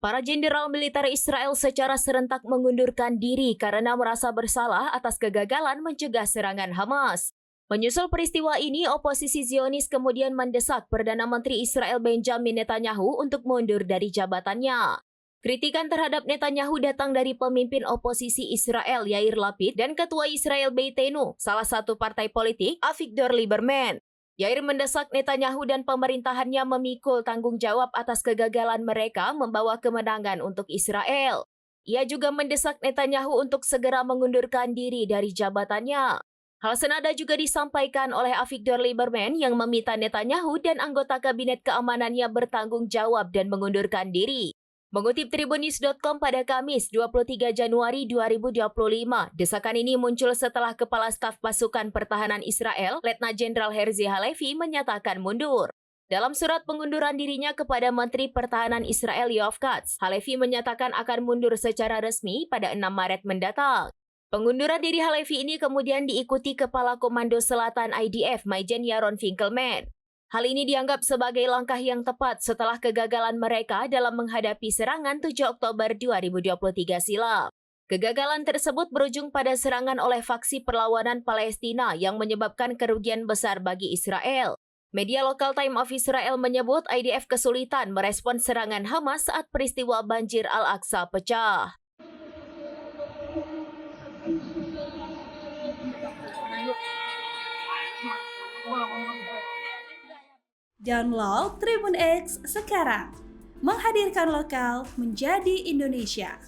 Para jenderal militer Israel secara serentak mengundurkan diri karena merasa bersalah atas kegagalan mencegah serangan Hamas. Menyusul peristiwa ini, oposisi Zionis kemudian mendesak Perdana Menteri Israel Benjamin Netanyahu untuk mundur dari jabatannya. Kritikan terhadap Netanyahu datang dari pemimpin oposisi Israel Yair Lapid dan Ketua Israel Beitenu, salah satu partai politik, Avigdor Lieberman. Yair mendesak Netanyahu dan pemerintahannya memikul tanggung jawab atas kegagalan mereka membawa kemenangan untuk Israel. Ia juga mendesak Netanyahu untuk segera mengundurkan diri dari jabatannya. Hal senada juga disampaikan oleh Avigdor Lieberman yang meminta Netanyahu dan anggota kabinet keamanannya bertanggung jawab dan mengundurkan diri. Mengutip Tribunnews.com pada Kamis 23 Januari 2025, desakan ini muncul setelah Kepala Staf Pasukan Pertahanan Israel, Letnan Jenderal Herzi Halevi menyatakan mundur. Dalam surat pengunduran dirinya kepada Menteri Pertahanan Israel Yoav Katz, Halevi menyatakan akan mundur secara resmi pada 6 Maret mendatang. Pengunduran diri Halevi ini kemudian diikuti Kepala Komando Selatan IDF, Maijen Yaron Finkelman. Hal ini dianggap sebagai langkah yang tepat setelah kegagalan mereka dalam menghadapi serangan 7 Oktober 2023 silam. Kegagalan tersebut berujung pada serangan oleh faksi perlawanan Palestina yang menyebabkan kerugian besar bagi Israel. Media lokal Time of Israel menyebut IDF kesulitan merespon serangan Hamas saat peristiwa banjir Al-Aqsa pecah. Download Tribun X sekarang, menghadirkan lokal menjadi Indonesia.